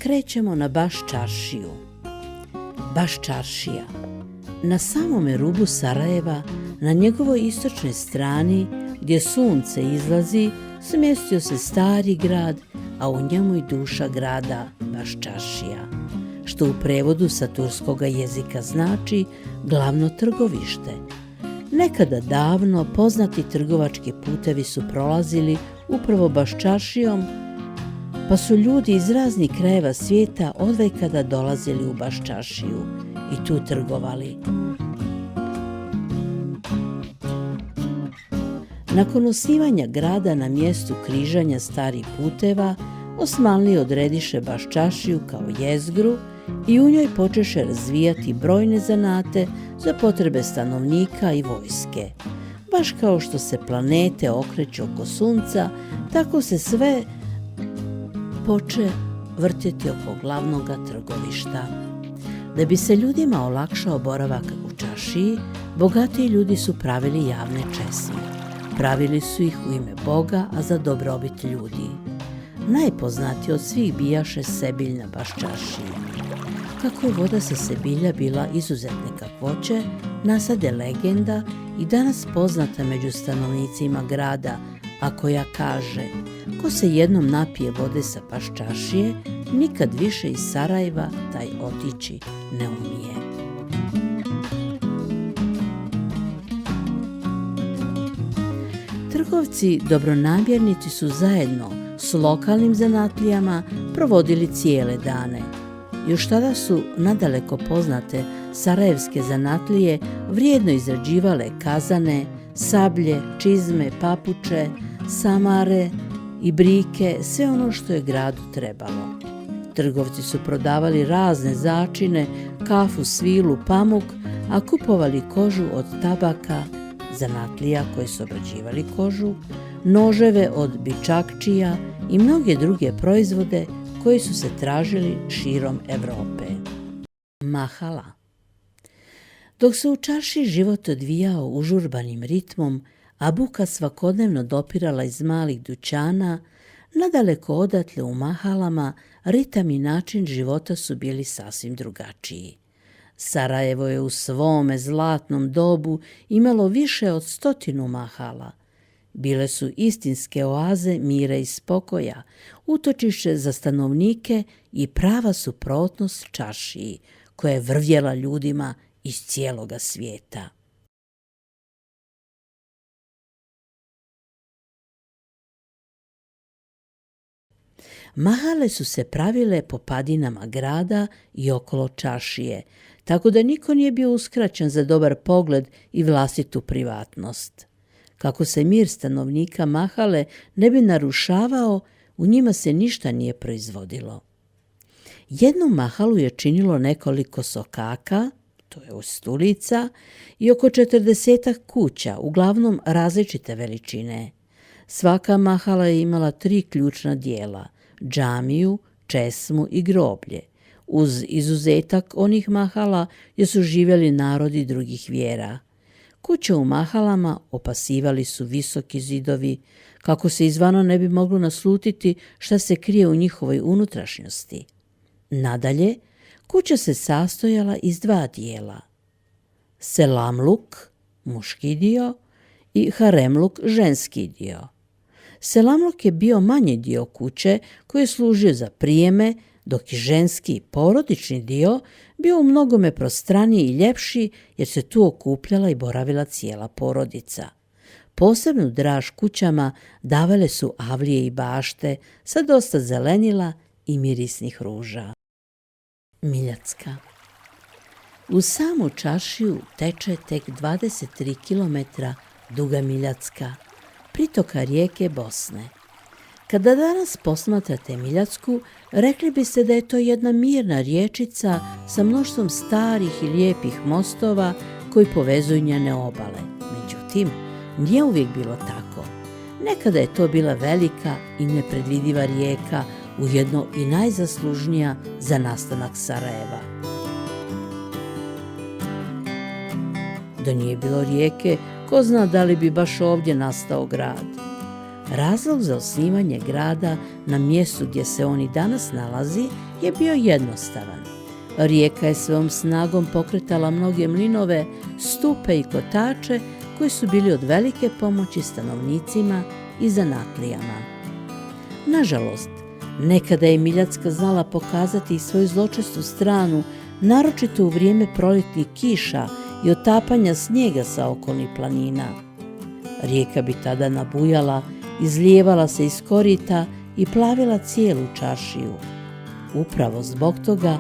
krećemo na Baščaršiju. Baščaršija. Na samome rubu Sarajeva, na njegovoj istočnoj strani, gdje sunce izlazi, smjestio se stari grad, a u njemu i duša grada Baščaršija, što u prevodu sa turskoga jezika znači glavno trgovište. Nekada davno poznati trgovački putevi su prolazili upravo Baščaršijom, pa su ljudi iz raznih krajeva svijeta odvekada dolazili u Baščaršiju i tu trgovali. Nakon osnivanja grada na mjestu križanja starih puteva, Osmanlije odrediše Baščaršiju kao jezgru i u njoj počeše razvijati brojne zanate za potrebe stanovnika i vojske. Baš kao što se planete okreću oko sunca, tako se sve poče vrtjeti oko glavnoga trgovišta. Da bi se ljudima olakšao boravak u čaršiji, bogatiji ljudi su pravili javne česme. Pravili su ih u ime Boga, a za dobrobit ljudi. Najpoznatiji od svih bijaše Sebilj na Baščaršiji. Kako je voda sa Sebilja bila izuzetne kakvoće, nasade legenda i danas poznata među stanovnicima grada, a koja kaže: ko se jednom napije vode sa Baščaršije, nikad više iz Sarajeva taj otići ne umije. Trgovci dobronamjernici su zajedno s lokalnim zanatlijama provodili cijele dane. Još tada su nadaleko poznate sarajevske zanatlije vrijedno izrađivale kazane, sablje, čizme, papuče, samare i brike, sve ono što je gradu trebalo. Trgovci su prodavali razne začine, kafu, svilu, pamuk, a kupovali kožu od tabaka, zanatlija koji su obrađivali kožu, noževe od bičakčija i mnoge druge proizvode koji su se tražili širom Europe. Mahala. Dok se u čaršiji život odvijao užurbanim ritmom, a buka svakodnevno dopirala iz malih dućana, nadaleko odatle u mahalama ritam i način života su bili sasvim drugačiji. Sarajevo je u svome zlatnom dobu imalo više od 100 mahala. Bile su istinske oaze mira i spokoja, utočište za stanovnike i prava suprotnost čaršiji, koja je vrvjela ljudima iz cijeloga svijeta. Mahale su se pravile po padinama grada i okolo čaršije, tako da niko nije bio uskraćen za dobar pogled i vlastitu privatnost. Kako se mir stanovnika Mahale ne bi narušavao, u njima se ništa nije proizvodilo. Jednu mahalu je činilo nekoliko sokaka, to je stulica, i oko 40 kuća, uglavnom različite veličine. Svaka mahala je imala 3 ključna dijela: džamiju, česmu i groblje, uz izuzetak onih mahala gdje su živjeli narodi drugih vjera. Kuće u mahalama opasivali su visoki zidovi, kako se izvano ne bi moglo naslutiti šta se krije u njihovoj unutrašnjosti. Nadalje, kuća se sastojala iz 2 dijela: selamluk, muški dio, i haremluk, ženski dio. Selamluk je bio manji dio kuće koji je služio za prijeme, dok je ženski porodični dio bio u mnogome prostraniji i ljepši, jer se tu okupljala i boravila cijela porodica. Posebnu draž kućama davale su avlije i bašte sa dosta zelenila i mirisnih ruža. Miljacka. U samu čaršiju teče tek 23 km duga Miljacka, pritoka rijeke Bosne. Kada danas posmatrate Miljacku, rekli biste da je to jedna mirna riječica sa mnoštvom starih i lijepih mostova koji povezuju njene obale. Međutim, nije uvijek bilo tako. Nekada je to bila velika i nepredvidiva rijeka, ujedno i najzaslužnija za nastanak Sarajeva. Da nije bilo rijeke, ko zna da li bi baš ovdje nastao grad. Razlog za osnivanje grada na mjestu gdje se on i danas nalazi je bio jednostavan. Rijeka je svojom snagom pokretala mnoge mlinove, stupe i kotače koji su bili od velike pomoći stanovnicima i zanatlijama. Nažalost, nekada je Miljacka znala pokazati i svoju zločestu stranu, naročito u vrijeme proljetnih kiša i otapanja snijega sa okolnih planina. Rijeka bi tada nabujala, izlijevala se iz korita i plavila cijelu čaršiju. Upravo zbog toga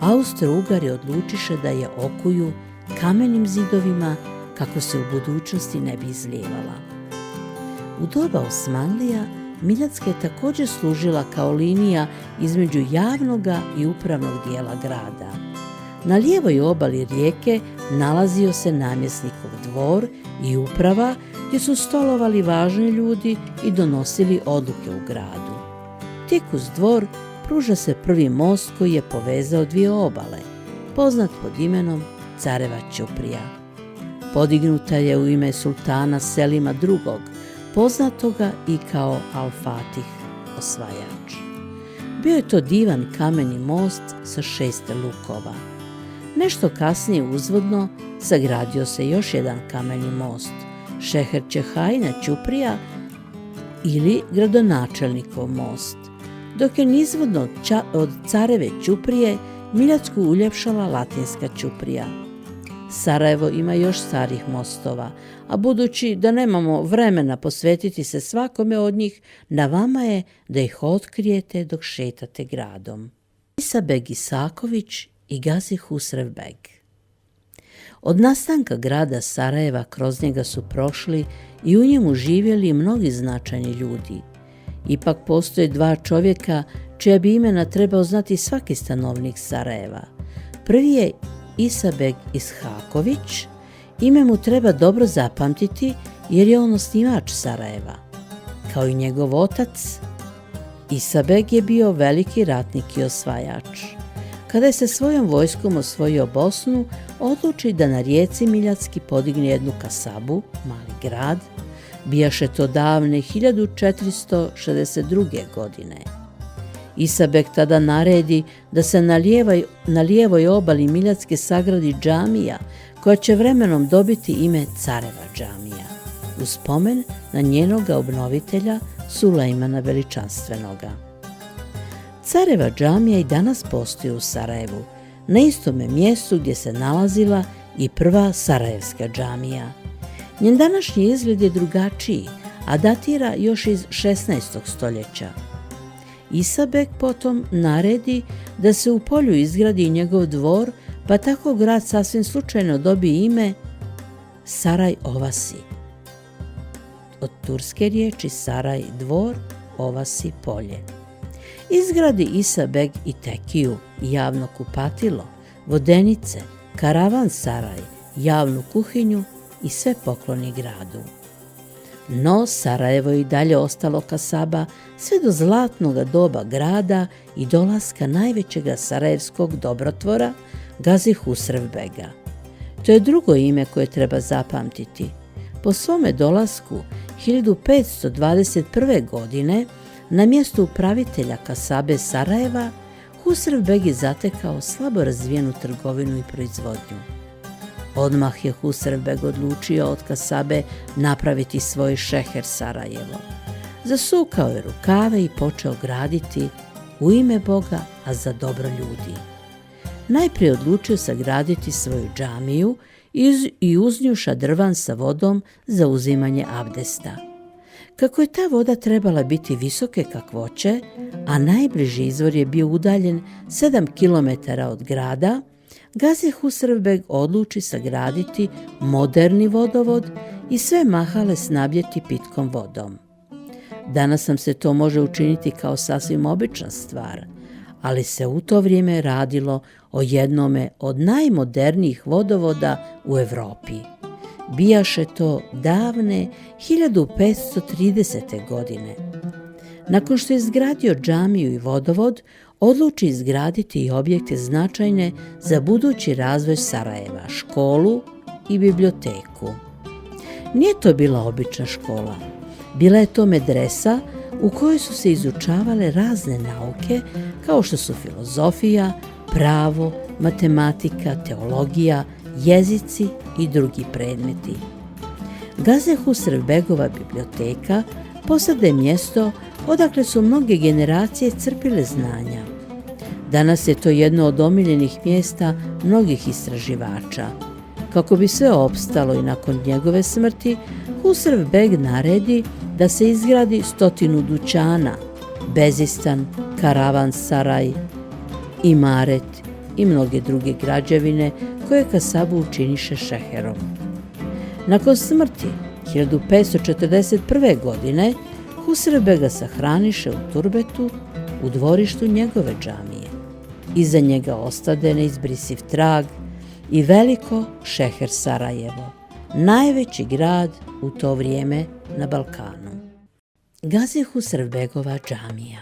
Austro-Ugari odlučiše da je okuju kamenim zidovima kako se u budućnosti ne bi izlijevala. U doba Osmanlija Miljacka je također služila kao linija između javnoga i upravnog dijela grada. Na lijevoj obali rijeke nalazio se namjesnikov dvor i uprava gdje su stolovali važni ljudi i donosili odluke u gradu. Tik uz dvor pruža se prvi most koji je povezao dvije obale, poznat pod imenom Careva ćuprija. Podignuta je u ime sultana Selima II, poznatoga i kao Al-Fatih, osvajač. Bio je to divan kameni most sa 6 lukova. Nešto kasnije uzvodno sagradio se još jedan kameni most, Šeher Čehajna ćuprija ili gradonačelnikov most, dok je nizvodno od Careve ćuprije Miljacku uljepšala Latinska ćuprija. Sarajevo ima još starih mostova, a budući da nemamo vremena posvetiti se svakome od njih, na vama je da ih otkrijete dok šetate gradom. Isabeg Isaković i Gazi Husrev beg. Od nastanka grada Sarajeva kroz njega su prošli i u njemu živjeli mnogi značajni ljudi. Ipak postoje dva čovjeka čija bi imena trebao znati svaki stanovnik Sarajeva. Prvi je Isabeg Ishaković, ime mu treba dobro zapamtiti jer je on osnivač Sarajeva. Kao i njegov otac, Isabeg je bio veliki ratnik i osvajač. Kada je sa svojom vojskom osvojio Bosnu, odluči da na rijeci Miljacki podigne jednu kasabu, mali grad, bijaše to davne 1462. godine. Isabeg tada naredi da se na lijevoj obali Miljacke sagradi džamija koja će vremenom dobiti ime Careva džamija, u spomen na njenoga obnovitelja Sulejmana Veličanstvenoga. Careva džamija i danas postoji u Sarajevu, na istome mjestu gdje se nalazila i prva Sarajevska džamija. Njen današnji izgled je drugačiji, a datira još iz 16. stoljeća. Isabeg potom naredi da se u polju izgradi njegov dvor, pa tako grad sasvim slučajno dobije ime Saraj Ovasi. Od turske riječi Saraj dvor, Ovasi polje. Izgradi Isabeg i tekiju, javno kupatilo, vodenice, karavan saraj, javnu kuhinju i sve pokloni gradu. No, Sarajevo je i dalje ostalo kasaba sve do zlatnoga doba grada i dolaska najvećega sarajevskog dobrotvora, Gazi Husrev bega. To je drugo ime koje treba zapamtiti. Po svome dolasku 1521. godine na mjestu upravitelja kasabe Sarajeva, Husrev beg je zatekao slabo razvijenu trgovinu i proizvodnju. Odmah je Husrev beg odlučio od kasabe napraviti svoj šeher Sarajevo. Zasukao je rukave i počeo graditi u ime Boga, a za dobro ljudi. Najprije odlučio sagraditi svoju džamiju i uz nju šadrvan sa vodom za uzimanje abdesta. Kako je ta voda trebala biti visoke kakvoće, a najbliži izvor je bio udaljen 7 km od grada, Gazi Husrev beg odluči sagraditi moderni vodovod i sve mahale snabdjeti pitkom vodom. Danas nam se to može učiniti kao sasvim obična stvar, ali se u to vrijeme radilo o jednome od najmodernijih vodovoda u Europi. Bijaše to davne 1530. godine. Nakon što je izgradio džamiju i vodovod, odluči izgraditi i objekte značajne za budući razvoj Sarajeva, školu i biblioteku. Nije to bila obična škola. Bila je to medresa u kojoj su se izučavale razne nauke kao što su filozofija, pravo, matematika, teologija, jezici i drugi predmeti. Gazi Husrevbegova biblioteka posada je mjesto odakle su mnoge generacije crpile znanja. Danas je to jedno od omiljenih mjesta mnogih istraživača. Kako bi sve opstalo i nakon njegove smrti, Husrevbeg naredi da se izgradi 100 dućana, Bezistan, karavan-saraj, imaret i mnoge druge građevine koje Kasabu učiniše šeherom. Nakon smrti 1541. godine Husrevbega sahraniše u turbetu u dvorištu njegove džamije. Iza njega ostade neizbrisiv trag i veliko Šeher Sarajevo, najveći grad u to vrijeme na Balkanu. Gazi Husrevbegova džamija.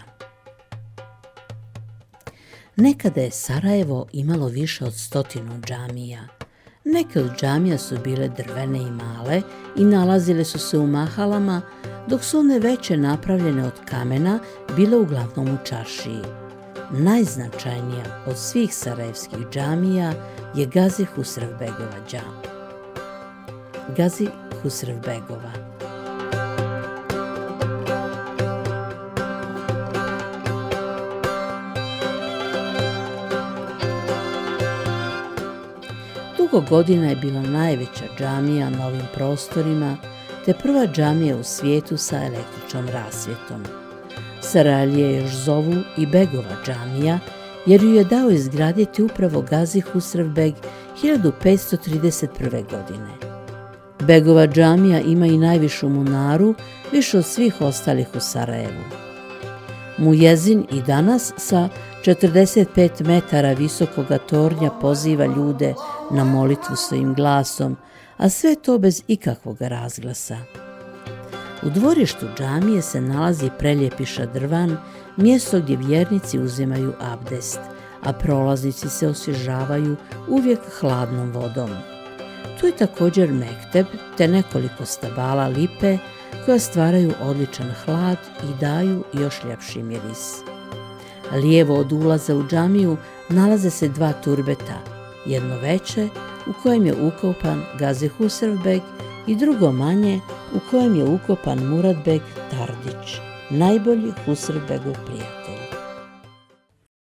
Nekada je Sarajevo imalo više od 100 džamija. Neke od džamija su bile drvene i male i nalazile su se u mahalama, dok su one veće napravljene od kamena bile uglavnom u čaršiji. Najznačajnija od svih sarajevskih džamija je Gazi Husrevbegova džamija. Gazi Husrevbegova. Dugo godina je bila najveća džamija na ovim prostorima, te prva džamija u svijetu sa električnom rasvjetom. Sarajlije još zovu i Begova džamija, jer ju je dao izgraditi upravo Gazi Husrevbeg 1531. godine. Begova džamija ima i najvišu munaru, više od svih ostalih u Sarajevu. Mujezin i danas sa 45 metara visokoga tornja poziva ljude na molitvu svojim glasom, a sve to bez ikakvog razglasa. U dvorištu džamije se nalazi prelijepi šadrvan, mjesto gdje vjernici uzimaju abdest, a prolaznici se osvježavaju uvijek hladnom vodom. Tu je također mekteb te nekoliko stabala lipe koja stvaraju odličan hlad i daju još ljepši miris. Lijevo od ulaza u džamiju nalaze se 2 turbeta, jedno veće u kojem je ukopan Gazi Husrevbeg i drugo manje u kojem je ukopan Muradbeg Tardić, najbolji Husrevbegov prijatelj.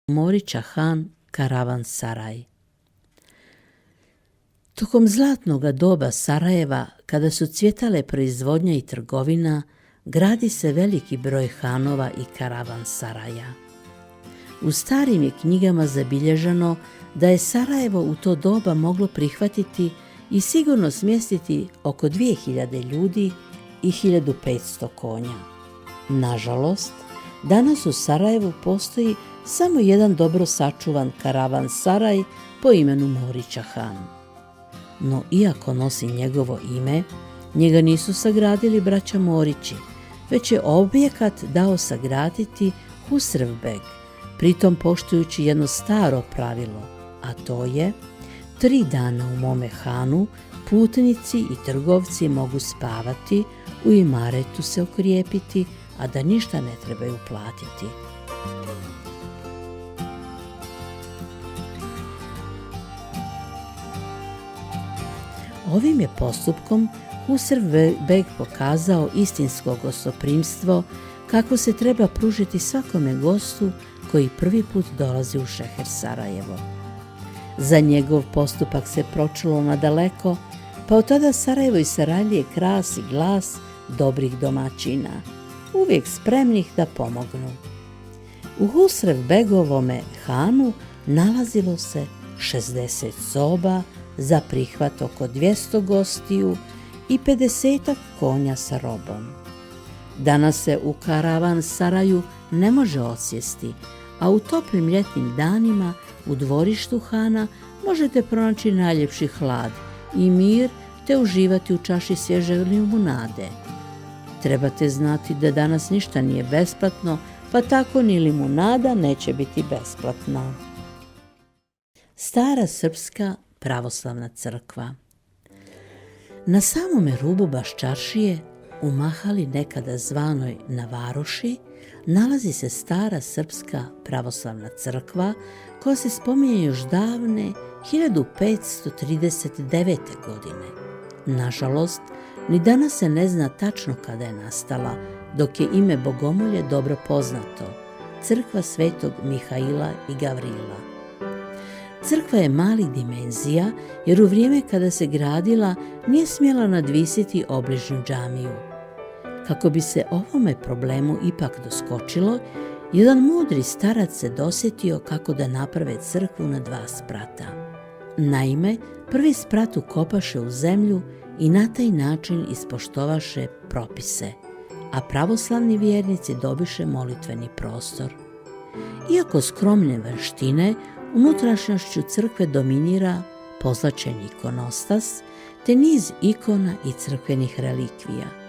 Morića Han, karavan-saraj. Tokom zlatnoga doba Sarajeva, kada su cvjetale proizvodnja i trgovina, gradi se veliki broj hanova i karavan-saraja. U starim je knjigama zabilježeno da je Sarajevo u to doba moglo prihvatiti i sigurno smjestiti oko 2000 ljudi i 1500 konja. Nažalost, danas u Sarajevu postoji samo jedan dobro sačuvan karavan-saraj po imenu Morića Han. No, iako nosi njegovo ime, njega nisu sagradili braća Morići, već je objekat dao sagraditi Husrevbeg, pritom poštujući jedno staro pravilo, a to je 3 dana u mome hanu putnici i trgovci mogu spavati, u imaretu se okrijepiti, a da ništa ne trebaju platiti. Ovim je postupkom Husrevbeg pokazao istinsko gostoprimstvo kako se treba pružiti svakome gostu koji prvi put dolazi u Šeher Sarajevo. Za njegov postupak se pročulo nadaleko, pa od tada Sarajevo i Sarajlije krasi glas dobrih domaćina, uvijek spremnih da pomognu. U Husrevbegovome hanu nalazilo se 60 soba za prihvat oko 200 gostiju i 50 konja sa robom. Danas se u karavan-saraju ne može odsjesti, a u toplim ljetnim danima u dvorištu hana možete pronaći najljepši hlad i mir te uživati u čaši svježe limunade. Trebate znati da danas ništa nije besplatno, pa tako ni limunada neće biti besplatna. Stara srpska pravoslavna crkva. Na samome rubu Baščaršije, u mahali nekada zvanoj Na Varoši nalazi se stara srpska pravoslavna crkva koja se spominje još davne 1539. godine. Nažalost, ni danas se ne zna tačno kada je nastala, dok je ime Bogomolje dobro poznato, crkva Svetog Mihaila i Gavrila. Crkva je malih dimenzija jer u vrijeme kada se gradila nije smjela nadvisiti obližnju džamiju. Kako bi se ovome problemu ipak doskočilo, jedan mudri starac se dosjetio kako da naprave crkvu na 2 sprata. Naime, prvi sprat ukopaše u zemlju i na taj način ispoštovaše propise, a pravoslavni vjernici dobiše molitveni prostor. Iako skromne vanjštine, unutrašnjošću crkve dominira pozlaćeni ikonostas te niz ikona i crkvenih relikvija.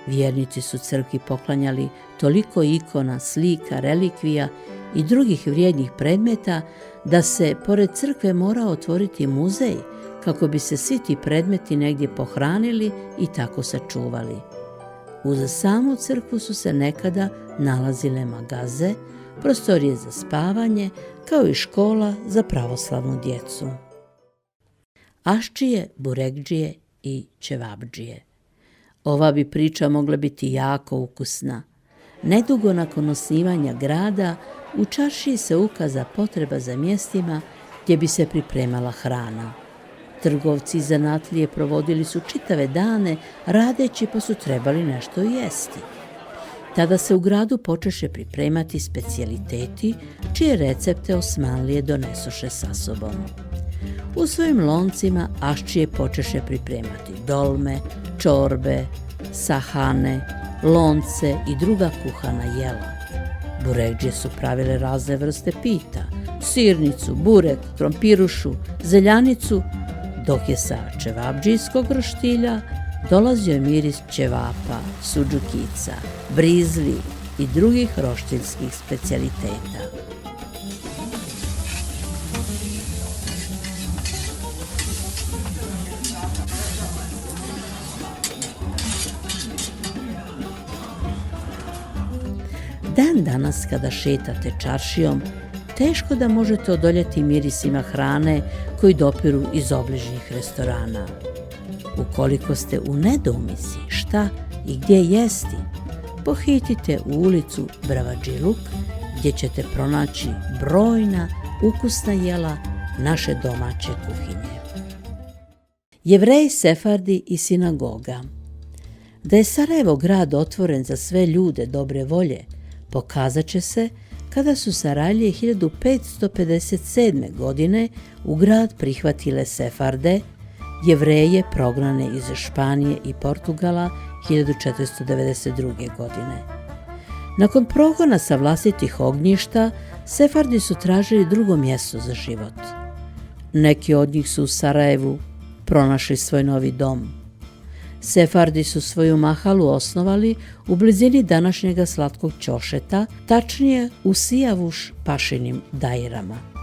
Vjernici su crkvi poklanjali toliko ikona, slika, relikvija i drugih vrijednih predmeta da se pored crkve mora otvoriti muzej kako bi se svi ti predmeti negdje pohranili i tako sačuvali. Uz samu crkvu su se nekada nalazile magaze, prostorije za spavanje, kao i škola za pravoslavnu djecu. Aščije, burekdžije i ćevabdžije. Ova bi priča mogla biti jako ukusna. Nedugo nakon osnivanja grada u čaršiji se ukaza potreba za mjestima gdje bi se pripremala hrana. Trgovci i zanatlije provodili su čitave dane radeći pa su trebali nešto jesti. Tada se u gradu počeše pripremati specijaliteti čije recepte Osmanlije donesoše sa sobom. U svojim loncima aščije počeše pripremati dolme, čorbe, sahane, lonce i druga kuhana jela. Burekdžije su pravile razne vrste pita, sirnicu, burek, krompirušu, zeljanicu, dok je sa ćevabdžijskog roštilja dolazio miris ćevapa, sudžukica, brizli i drugih roštiljskih specijaliteta. Dan danas kada šetate čaršijom, teško da možete odoljeti mirisima hrane koji dopiru iz obližnjih restorana. Ukoliko ste u nedoumici šta i gdje jesti, pohitite u ulicu Bravadžiluk gdje ćete pronaći brojna ukusna jela naše domaće kuhinje. Jevreji, sefardi i sinagoga. Da je Sarajevo grad otvoren za sve ljude dobre volje, pokazat će se kada su Sarajlije 1557. godine u grad prihvatile Sefarde, Jevreje prognane iz Španije i Portugala 1492. godine. Nakon progona sa vlastitih ognjišta, Sefardi su tražili drugo mjesto za život. Neki od njih su u Sarajevu pronašli svoj novi dom. Sefardi su svoju mahalu osnovali u blizini današnjega Slatkog Ćošeta, tačnije u Sijavuš pašinim dajrama.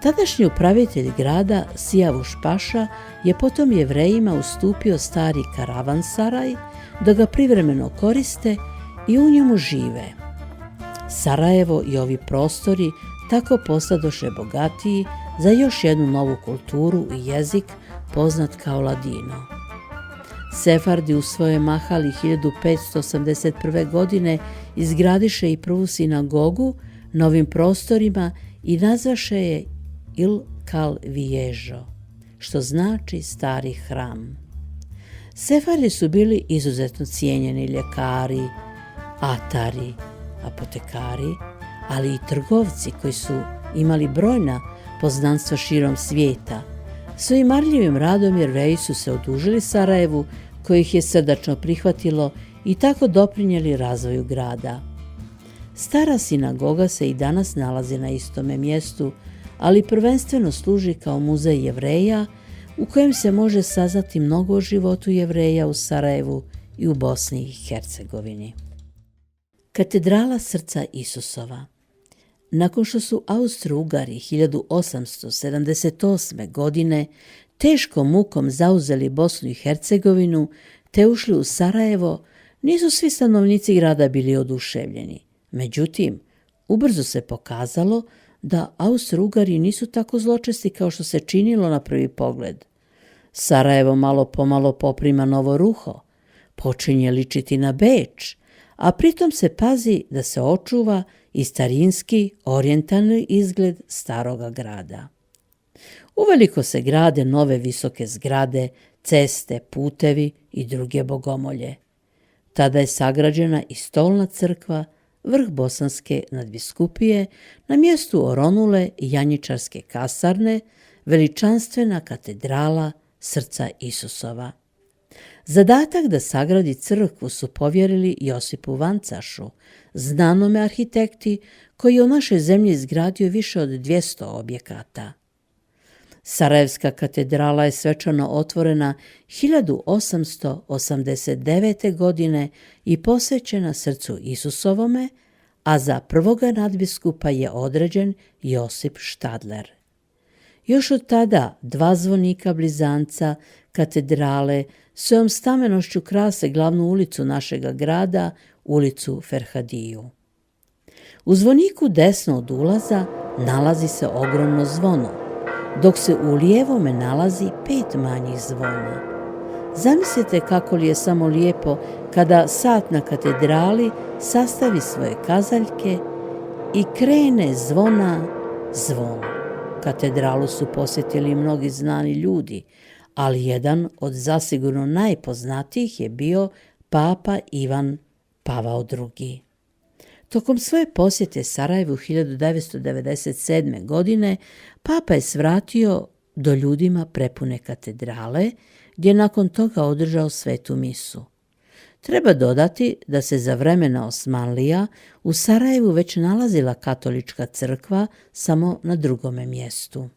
Tadašnji upravitelj grada Sijavuš paša je potom Jevrejima ustupio stari karavansaraj da ga privremeno koriste i u njemu žive. Sarajevo i ovi prostori tako postadoše bogatiji za još jednu novu kulturu i jezik poznat kao ladino. Sefardi u svojoj mahali 1581. godine izgradiše i prvu sinagogu na ovim prostorima i nazvaše je Il Cal Viejo, što znači stari hram. Sefardi su bili izuzetno cijenjeni ljekari, atari, apotekari, ali i trgovci koji su imali brojna poznanstva širom svijeta. Svojim marljivim radom Jevreji su se odužili Sarajevu, koje ih je srdačno prihvatilo i tako doprinijeli razvoju grada. Stara sinagoga se i danas nalazi na istome mjestu, ali prvenstveno služi kao muzej Jevreja u kojem se može saznati mnogo o životu Jevreja u Sarajevu i u Bosni i Hercegovini. Katedrala srca Isusova. Nakon što su Austro-Ugari 1878. godine teškom mukom zauzeli Bosnu i Hercegovinu, te ušli u Sarajevo, nisu svi stanovnici grada bili oduševljeni. Međutim, ubrzo se pokazalo da Austro-Ugari nisu tako zločesti kao što se činilo na prvi pogled. Sarajevo malo pomalo poprima novo ruho, počinje ličiti na Beč, a pritom se pazi da se očuva i starinski orijentalni izgled staroga grada. Uveliko se grade nove visoke zgrade, ceste, putevi i druge bogomolje. Tada je sagrađena i stolna crkva, vrh bosanske nadbiskupije, na mjestu oronule janjičarske kasarne, veličanstvena katedrala Srca Isusova. Zadatak da sagradi crkvu su povjerili Josipu Vancašu, znanome arhitekti koji je u našoj zemlji izgradio više od 200 objekata. Sarajevska katedrala je svečano otvorena 1889. godine i posvećena Srcu Isusovome, a za prvoga nadbiskupa je određen Josip Štadler. Još od tada 2 zvonika blizanca katedrale svojom stamenošću krase glavnu ulicu našega grada, ulicu Ferhadiju. U zvoniku desno od ulaza nalazi se ogromno zvono, dok se u lijevome nalazi 5 manjih zvona. Zamislite kako li je samo lijepo kada sat na katedrali sastavi svoje kazaljke i krene zvona zvon. Katedralu su posjetili mnogi znani ljudi, ali jedan od zasigurno najpoznatijih je bio papa Ivan Pavao II. Tokom svoje posjete Sarajevu 1997. godine papa je svratio do ljudima prepune katedrale, gdje je nakon toga održao svetu misu. Treba dodati da se za vremena Osmanlija u Sarajevu već nalazila katolička crkva, samo na drugome mjestu.